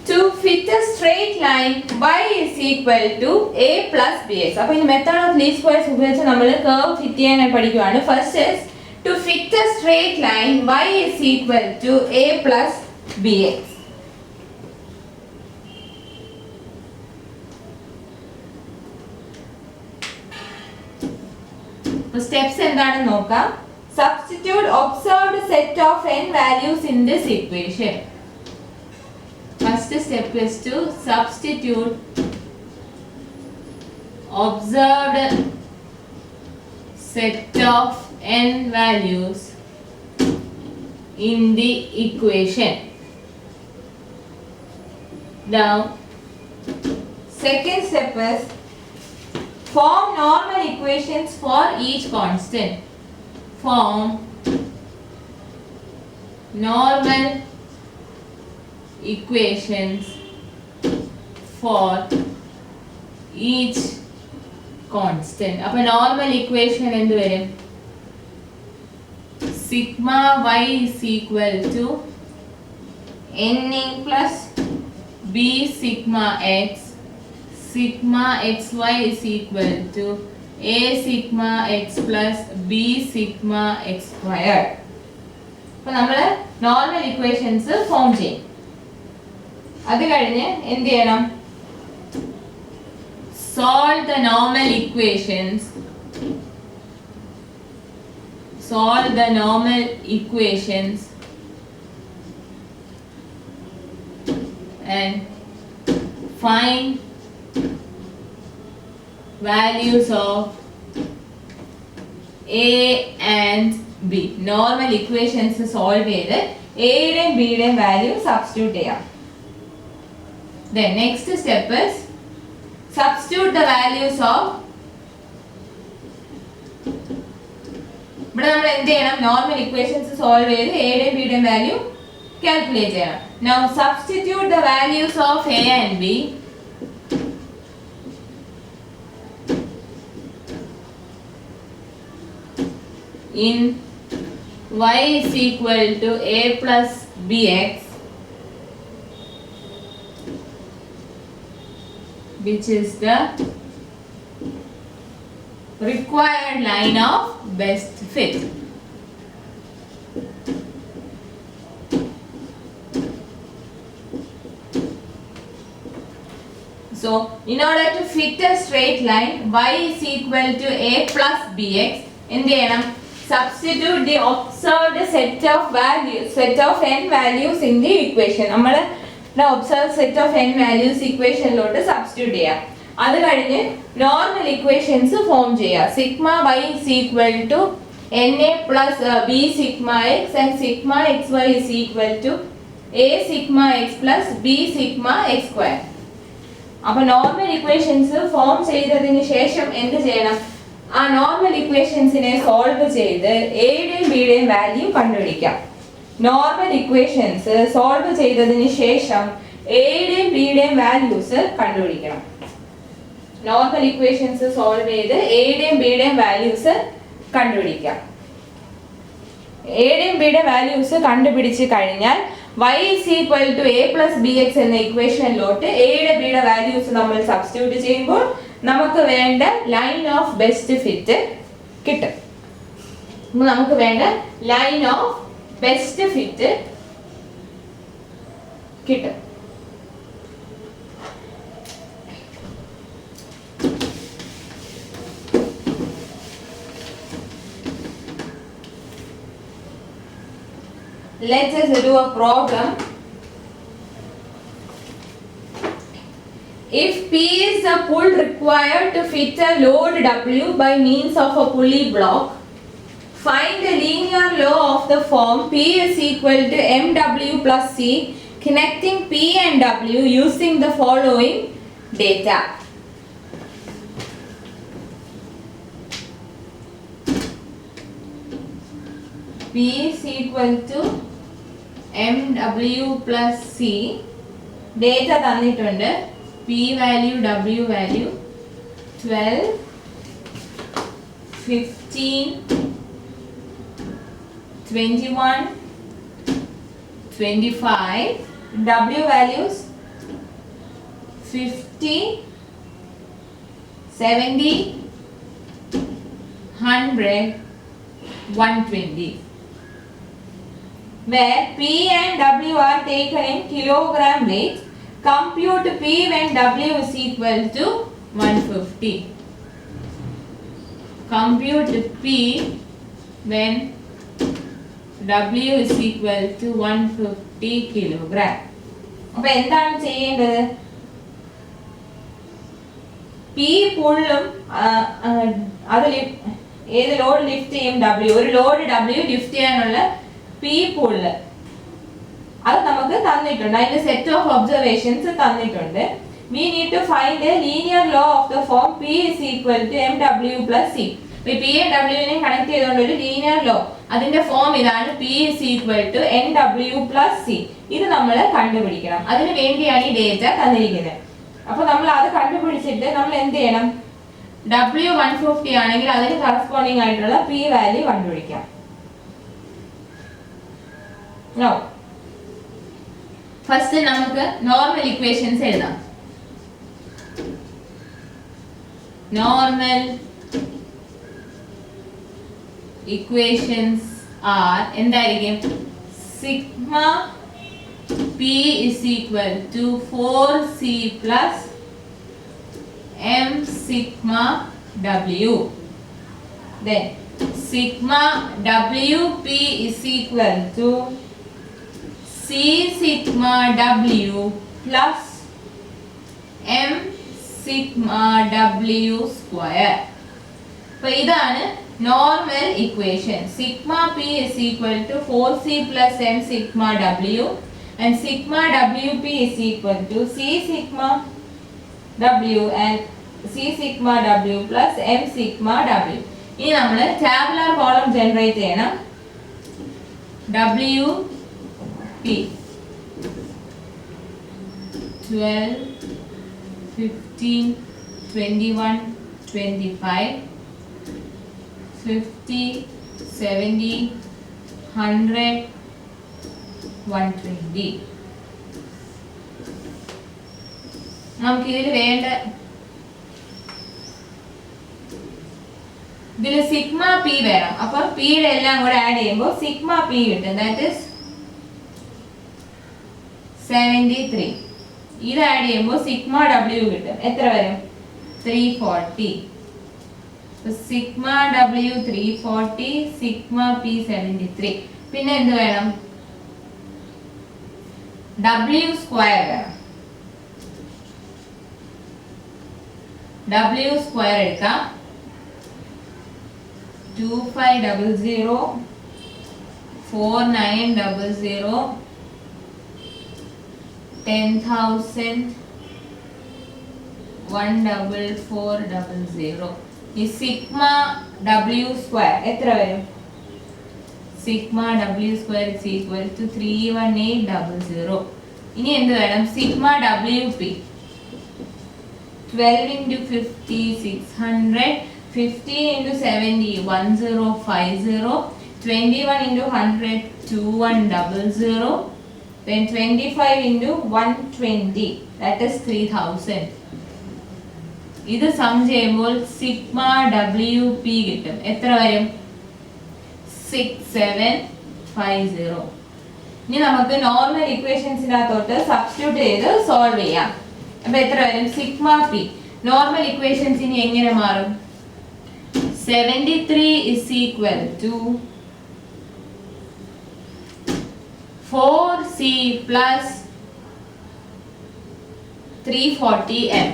to fit a straight line y is equal to a plus bx. അപ്പോൾ ഈ method of least squares ഉപയോഗിച്ച് നമ്മൾ curve fit ചെയ്യാനായി പഠിക്കുകയാണ്. First is to fit a straight line y is equal to a plus bx. Steps എന്താണെന്ന് നോക്കാം. Substitute observed set of n values in this equation. First step is to substitute observed set of n values in the equation. Now, second step is form normal equations for each constant. Form normal equations for each constant. അപ്പോൾ normal equation എന്ത് വരും? Sigma y is equal to na plus b sigma x. Sigma xy is equal to a sigma x plus b sigma x squared. അപ്പോൾ നമ്മൾ normal equations form ചെയ്യും. അത് കഴിഞ്ഞ് എന്ത് ചെയ്യണം? Solve the normal equations. Solve the normal equations and find values of a and b. Normal equations solve ചെയ്ത് a യുടെയും b യുടെയും വാല്യൂ സബ്സ്റ്റിറ്റ്യൂട്ട് ചെയ്യാം. Then next step is substitute the values of ഇവിടെ നമ്മൾ എന്ത് ചെയ്യണം? നോർമൽ ഇക്വേഷൻസ് സോൾവ് ചെയ്ത് a യുടെയും b യുടെയും വാല്യൂ കാൽക്കുലേറ്റ് ചെയ്യണം. Now substitute the values of a and b in y is equal to a plus bx, which is the required line of best fit. So, in order to fit a straight line, y is equal to a plus bx, എന്ത് ചെയ്യണം? Substitute the observed set of values, set of n values in the equation. നമ്മൾ observed set of n values equationലോട്ട് substitute ചെയ്യാം. അത് കഴിഞ്ഞ് normal equations form ചെയ്യാം. Sigma y is equal to na plus b sigma x and sigma xy is equal to a sigma x plus b sigma x square. അപ്പോൾ normal equations form ചെയ്തതിന് ശേഷം എന്ത് ചെയ്യണം? ആ നോർമൽ ഇക്വേഷൻസിനെ സോൾവ് ചെയ്ത് a യുടെയും b യുടെയും value കണ്ടുപിടിക്കാം. നോർമൽ ഇക്വേഷൻസ് സോൾവ് ചെയ്തതിന് ശേഷം a യുടെയും b യുടെയും വാല്യൂസ് കണ്ടുപിടിക്കണം. നോർമൽ ഇക്വേഷൻസ് സോൾവ് ചെയ്ത് a യുടെയും b യുടെയും വാല്യൂസ് കണ്ടുപിടിക്കാം. a യുടെയും b യുടെയും വാല്യൂസ് കണ്ടുപിടിച്ച് കഴിഞ്ഞാൽ y is equal to a plus bx എന്ന ഇക്വേഷനിലോട്ട് a യുടെ b യുടെ വാല്യൂസ് നമ്മൾ സബ്സ്റ്റിറ്റ്യൂട്ട് ചെയ്യുമ്പോൾ നമുക്ക് വേണ്ട ലൈൻ ഓഫ് ബെസ്റ്റ് ഫിറ്റ് കിട്ടും. നമുക്ക് വേണ്ട ലൈൻ ഓഫ് ബെസ്റ്റ് ഫിറ്റ് കിട്ടും. Let us do a problem. If P is the pull required to fit a load W by means of a pulley block, find the linear law of the form P is equal to mW plus C connecting P and W using the following data. P is equal to mW plus C. Data തന്നിട്ടുണ്ട്. P value, W value 12, 15, 21, 25. W values 50, 70, 100, 120. Where P and W are taken in kilogram weight, compute P when W is equal to 150. Compute P when W is equal to 150 kilogram. അപ്പോൾ എന്താണ് ചെയ്യേണ്ടത്? P പുള്ളും അതിൽ ഏത് load lift ചെയ്യും? W. ഒരു load W lift ചെയ്യാനുള്ള P പുള്ള് അത് നമുക്ക് തന്നിട്ടുണ്ട്. അതിന്റെ സെറ്റ് ഓഫ് ഒബ്സർവേഷൻസ് തന്നിട്ടുണ്ട്. We need to find a linear law of the form P is equal to MW plus C. അപ്പോൾ P and W നെ കണക്ട് ചെയ്തുകൊണ്ട് ഒരു ലീനിയർ ലോ, അതിന്റെ ഫോം ഇതാണ്. P is equal to NW plus C. ഇത് നമ്മൾ കണ്ടുപിടിക്കണം. അതിനു വേണ്ടിയാണ് ഈ ഡേറ്റ തന്നിരിക്കുന്നത്. അപ്പോൾ നമ്മൾ അത് കണ്ടുപിടിച്ചിട്ട് നമ്മൾ എന്ത് ചെയ്യണം? W 150 ആണെങ്കിൽ അതിന് കറസ്പോണ്ടിങ് ആയിട്ടുള്ള P വാല്യൂ കണ്ടുപിടിക്കാം. Now ഫസ്റ്റ് നമുക്ക് നോർമൽ ഇക്വേഷൻസ് എഴുതാം. നോർമൽ ഇക്വേഷൻസ് ആർ എന്തായിരിക്കും? Sigma P is equal to 4C plus M sigma W. Then sigma WP is equal to C sigma W plus M sigma W square. അപ്പോൾ ഇതാണ് normal equation. Sigma P is equal to 4C plus M sigma W and sigma WP is equal to C sigma W and C sigma W plus M sigma W. ഇനി നമ്മൾ tabular column generate ചെയ്യണം. WP 12, 15, 21, 25, 50, 70, 100, 120. നമുക്ക് ഇതിൽ വേണ്ട ഇതിൽ sigma P വേണം. അപ്പൊ പിയുടെ എല്ലാം കൂടെ ആഡ് ചെയ്യുമ്പോൾ സിഗ്മ പി കിട്ടും. That is 73. ഇത് ആഡ് ചെയ്യുമ്പോൾ സിഗ്മ W കിട്ടും. എത്ര വരും? 340. Sigma W 340, sigma P 73. പിന്നെ എന്ത് വേണം? W സ്ക്വയർ വേണം. W സ്ക്വയർ എടുക്കാം. 2500, 4900, 10,000, 14400. ഈ സിഗ്മ W സ്ക്വയർ എത്ര വരും? Sigma W square is equal to 31800. ഇനി എന്ത് വേണം? Sigma WP 12 into 50 600, 15 into 70 1050, 21 into 100 2100, then 25 into 120 that is 3000. ഇത് സം ചെയ്യുമ്പോൾ സിഗ്മ WP കിട്ടും. എത്ര വരും? 6750. ഇനി നമുക്ക് നോർമൽ ഇക്വേഷൻസിനകത്തോട്ട് സബ്സ്റ്റിറ്റ്യൂട്ട് ചെയ്ത് സോൾവ് ചെയ്യാം. അപ്പൊ എത്ര വരും? Sigma P. നോർമൽ ഇക്വേഷൻസ് ഇനി എങ്ങനെ മാറും? 73 is equal to 4C plus 340M.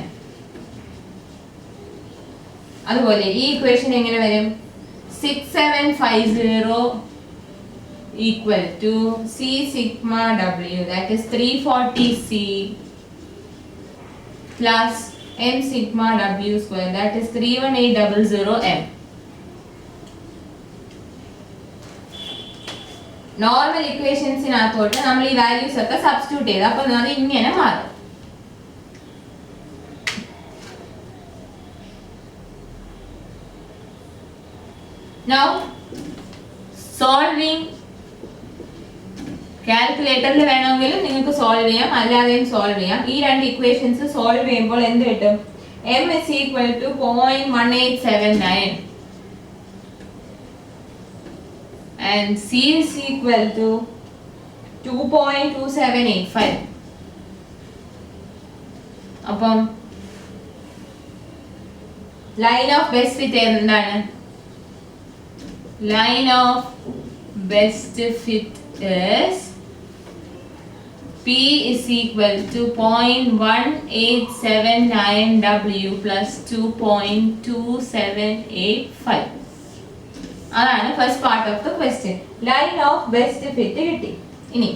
അതുപോലെ ഈ ഇക്വേഷൻ എങ്ങനെ വരും? 6750 equal to C sigma W that is 340C plus M sigma W square that is 31800M. Normal ഇക്വേഷൻസിനകത്തോട്ട് നമ്മൾ ഈ വാല്യൂസ് ഒക്കെ സബ്സ്റ്റിറ്റ്യൂട്ട് ചെയ്ത് അപ്പോൾ അത് ഇങ്ങനെ മാറും. Now solving കാൽക്കുലേറ്ററിൽ വേണമെങ്കിലും നിങ്ങൾക്ക് സോൾവ് ചെയ്യാം, അല്ലാതെയും സോൾവ് ചെയ്യാം. ഈ രണ്ട് ഇക്വേഷൻസ് സോൾവ് ചെയ്യുമ്പോൾ എന്ത് കിട്ടും? m is equal to 0.1879 and c is equal to 2.2785. അപ്പം ലൈൻ ഓഫ് ബെസ്റ്റ് ഫിറ്റ് എന്താണ്? Line of best fit is P is equal to 0.1879W plus 2.2785. അതാണ് first part of the question. Line of best fit കിട്ടി. ഇനി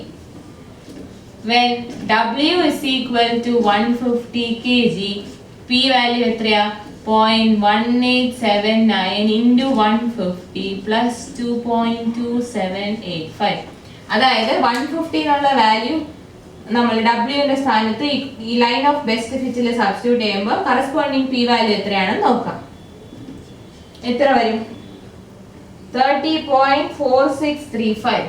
when W is equal to 150 kg, P value എത്രയാ? 0.1879 into 150 plus 2.2785. അതായത് 150 എന്നുള്ള value നമ്മൾ ഡബ്ല്യുവിന്റെ സ്ഥാനത്ത് ഈ line of best ഫിറ്റിൽ substitute ചെയ്യുമ്പോൾ കറസ്പോണ്ടിങ് പി വാല്യൂ എത്രയാണെന്ന് നോക്കാം. എത്ര വരും? 30.4635.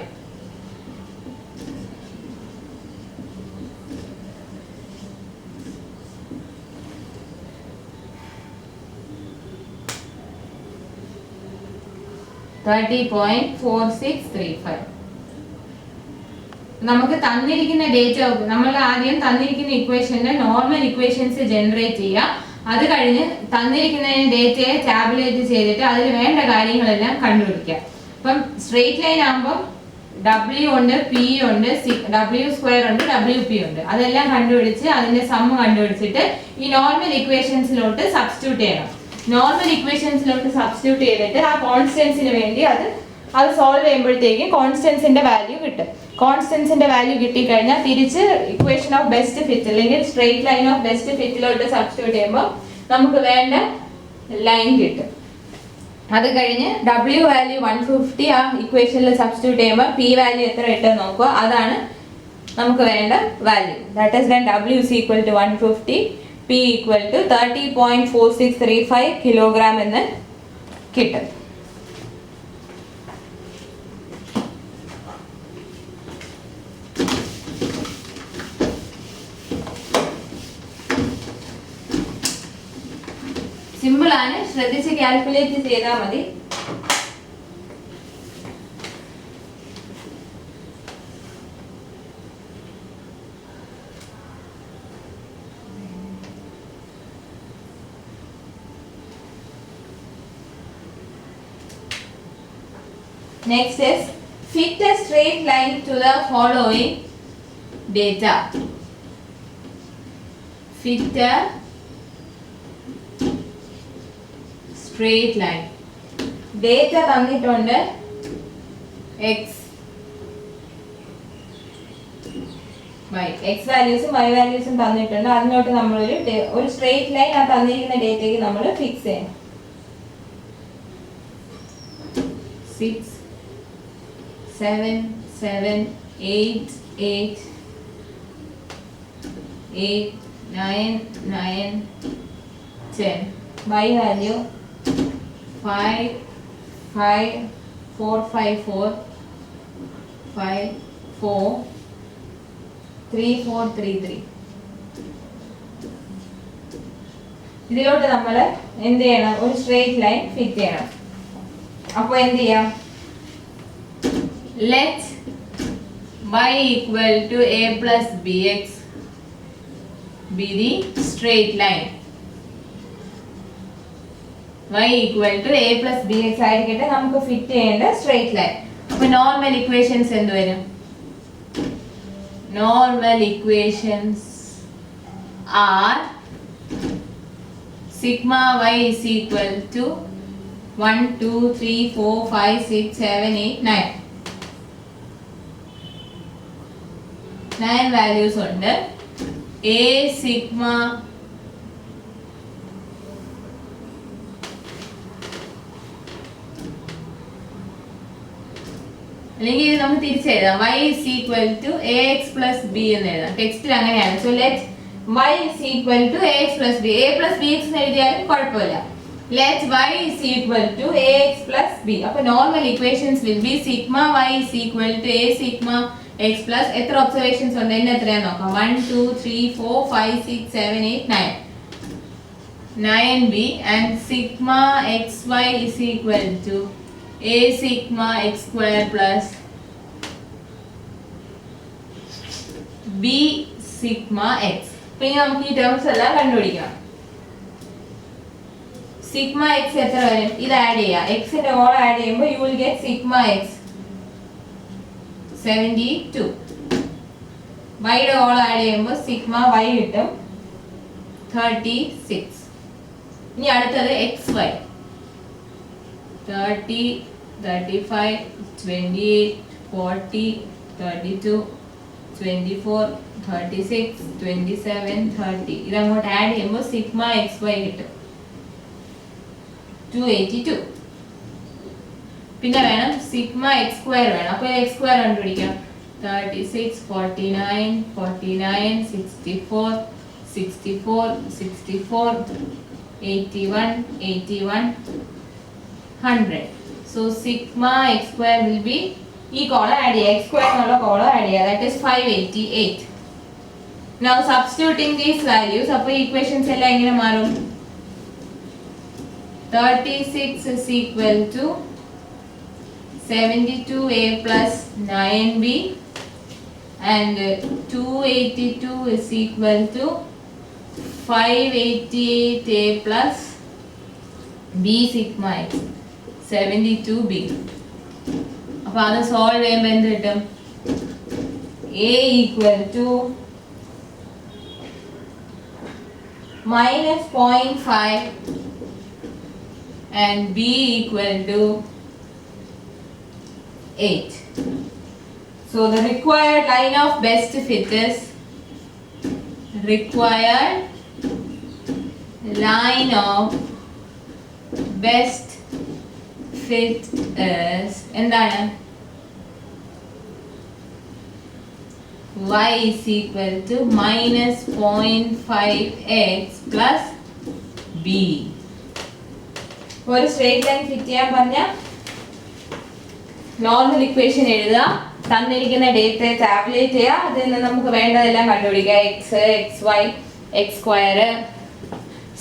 നമുക്ക് തന്നിരിക്കുന്ന ഡേറ്റ, നമ്മൾ ആദ്യം തന്നിരിക്കുന്ന ഇക്വേഷന്റെ നോർമൽ ഇക്വേഷൻസ് ജനറേറ്റ് ചെയ്യുക. അത് കഴിഞ്ഞ് തന്നിരിക്കുന്ന ഡേറ്റയെ ടാബുലേറ്റ് ചെയ്തിട്ട് അതിൽ വേണ്ട കാര്യങ്ങളെല്ലാം കണ്ടുപിടിക്കുക. അപ്പം സ്ട്രെയിറ്റ് ലൈൻ ആകുമ്പോൾ W ഉണ്ട്, P ഉണ്ട്, W സ്ക്വയർ ഉണ്ട്, WP ഉണ്ട്. അതെല്ലാം കണ്ടുപിടിച്ച് അതിന്റെ സം കണ്ടുപിടിച്ചിട്ട് ഈ നോർമൽ ഇക്വേഷൻസിലോട്ട് സബ്സ്റ്റിറ്റ്യൂട്ട് ചെയ്യണം. നോർമൽ ഇക്വേഷൻസിലോട്ട് സബ്സ്റ്റിറ്റ്യൂട്ട് ചെയ്തിട്ട് ആ കോൺസ്റ്റൻസിന് വേണ്ടി അത് സോൾവ് ചെയ്യുമ്പോഴത്തേക്കും കോൺസ്റ്റൻസിന്റെ വാല്യൂ കിട്ടും. കോൺസ്റ്റൻസിന്റെ വാല്യൂ കിട്ടിക്കഴിഞ്ഞാൽ തിരിച്ച് ഇക്വേഷൻ ഓഫ് ബെസ്റ്റ് ഫിറ്റ് അല്ലെങ്കിൽ സ്ട്രെയിറ്റ് ലൈൻ ഓഫ് ബെസ്റ്റ് ഫിറ്റിലോട്ട് സബ്സ്റ്റിറ്റ്യൂട്ട് ചെയ്യുമ്പോൾ നമുക്ക് വേണ്ട ലൈൻ കിട്ടും. അത് കഴിഞ്ഞ് W വാല്യൂ 150 ആ ഇക്വേഷനിൽ സബ്സ്റ്റിറ്റ്യൂട്ട് ചെയ്യുമ്പോൾ P വാല്യൂ എത്ര കിട്ടും നോക്കുക. അതാണ് നമുക്ക് വേണ്ട value. That is when W is equal to 150, P equal to 30.4635 kilogram എന്ന് കിട്ടും. സിമ്പിൾ ആണ്, ശ്രദ്ധിച്ച് കാൽക്കുലേറ്റ് ചെയ്താൽ മതി. Next is fit a straight line to the following data. Fit a straight line. Data തന്നിട്ടുണ്ട് x y. x വാല്യൂസും y വാല്യൂസും തന്നിട്ടുണ്ട്. അതിനോട്ട് നമ്മൾ ഒരു സ്ട്രെയിറ്റ് ലൈൻ ആ തന്നിരിക്കുന്ന ഡേറ്റയ്ക്ക് നമ്മൾ ഫിക്സ് ചെയ്യണം. 6 7 7 8 8 8 9 9 10. y value 5 5 4 5 4 5 4 3 4 3 3. ഇതിലോട്ട് നമ്മൾ എന്ത് ചെയ്യണം? ഒരു സ്ട്രെയിറ്റ് ലൈൻ ഫിറ്റ് ചെയ്യണം. അപ്പോൾ എന്ത് ചെയ്യാം? let y equal to a plus bx be the straight line. y equal to a plus bx ആയിരിക്കട്ടെ നമുക്ക് ഫിറ്റ് ചെയ്യേണ്ട സ്ട്രെയിറ്റ് ലൈൻ. അപ്പോൾ നോർമൽ ഇക്വേഷൻസ് എന്ത് വരും? Normal equations are sigma y is equal to 1 2 3 4 5 6 7 8 9. 9 values ഉണ്ട്. a sigma അല്ലെങ്കിൽ ഇത് നമുക്ക് തിരിച്ചെഴുതാം. y is equal to ax plus b എന്ന് എഴുതാം. ടെക്സ്റ്റിൽ അങ്ങനെയാണ്. so let y is equal to ax plus b. a plus bx എന്ന് എഴുതിയാലും കുഴപ്പമില്ല. let y is equal to ax plus b. അപ്പോൾ normal equations will be sigma y is equal to a sigma x plus എത്ര observations ഉണ്ട് ഇതിന് എത്രയാന്ന് നോക്കാം 1 2 3 4 5 6 7 8 9 9b and sigma xy is equal to a sigma x square plus b sigma x. പിന്നെ നമുക്ക് ഈ terms എല്ലാം കണ്ടുപിടിക്കണം. സിഗ്മ എക്സ് എത്ര വരും? ഇത് ആഡ് ചെയ്യാം. എക്സിന്റെ ഹോൾ ആഡ് ചെയ്യുമ്പോൾ you will get sigma X 72. വൈയുടെ ഹോൾ ആഡ് ചെയ്യുമ്പോൾ സിഗ്മ വൈ കിട്ടും 36. ഇനി അടുത്തത് എക്സ് വൈ 30 35 28 40 32 24 36 27 30. ഇതങ്ങോട്ട് ആഡ് ചെയ്യുമ്പോൾ സിഗ്മ എക്സ് വൈ കിട്ടും 282. പിന്നെ വേണം സിഗ്മ എക്സ് സ്ക്വയർ വേണം. അപ്പോൾ എക്സ് സ്ക്വയർ കണ്ടുപിടിക്കാം 36 49 49 64 64 64 81 81 100. So sigma x square will be ഈ കോളം ആഡ് ചെയ്യുക. എക്സ് സ്ക്വയർ എന്നുള്ള കോളം ആഡ് ചെയ്യുക. That is 588. Now substituting these values, അപ്പോൾ ഈക്വേഷൻസ് എല്ലാം എങ്ങനെ മാറും? 36 is equal to 72a plus 9b and 282 is equal to 588a plus b sigma x 72b. അപ്പോൾ അത് സോൾവ് ചെയ്യുമ്പോൾ എന്ത് കിട്ടും? a equal to minus 0.5 and b equal to 8. So the required line of best fit is required line of best fit is എന്താണ്? y is equal to minus 0.5x plus b. ഒരു straight line fit ചെയ്യാൻ പറഞ്ഞ normal equation എഴുതുക, തന്നിരിക്കുന്ന ഡേറ്റയെ tabulate ചെയ്യുക, അതിൽ നിന്ന് നമുക്ക് വേണ്ടതെല്ലാം കണ്ടുപിടിക്കുക. X X Y X square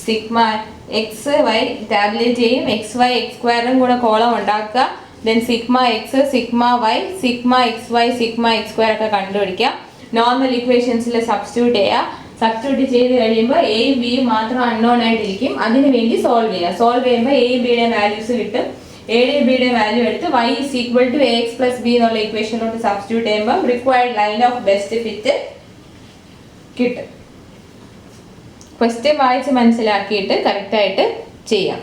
sigma X Y tabulate ചെയ്യും, എക്സ് വൈ എക്സ് സ്ക്വയറും കൂടെ കോളം ഉണ്ടാക്കുക. Then sigma X sigma Y sigma X Y sigma X square ഒക്കെ കണ്ടുപിടിക്കുക. നോർമൽ ഇക്വേഷൻസിൽ സബ്സ്റ്റിറ്റ്യൂട്ട് ചെയ്യുക. സബ്സ്റ്റിറ്റ്യൂട്ട് ചെയ്ത് കഴിയുമ്പോൾ എയും ബിയും മാത്രം അൺനോൺ ആയിട്ടിരിക്കും. അതിന് വേണ്ടി സോൾവ് ചെയ്യുക. സോൾവ് ചെയ്യുമ്പോൾ എയും ബിയുടെ വാല്യൂസ് കിട്ടും. എയുടെയും ബിയുടെയും വാല്യൂ എടുത്ത് y is equal to ax plus B എന്നുള്ള ഇക്വേഷനിലോട്ട് സബ്സ്റ്റിറ്റ്യൂട്ട് ചെയ്യുമ്പോൾ required line of best fit കിട്ടും. ക്വസ്റ്റ്യൻ വായിച്ച് മനസ്സിലാക്കിയിട്ട് കറക്റ്റായിട്ട് ചെയ്യാം.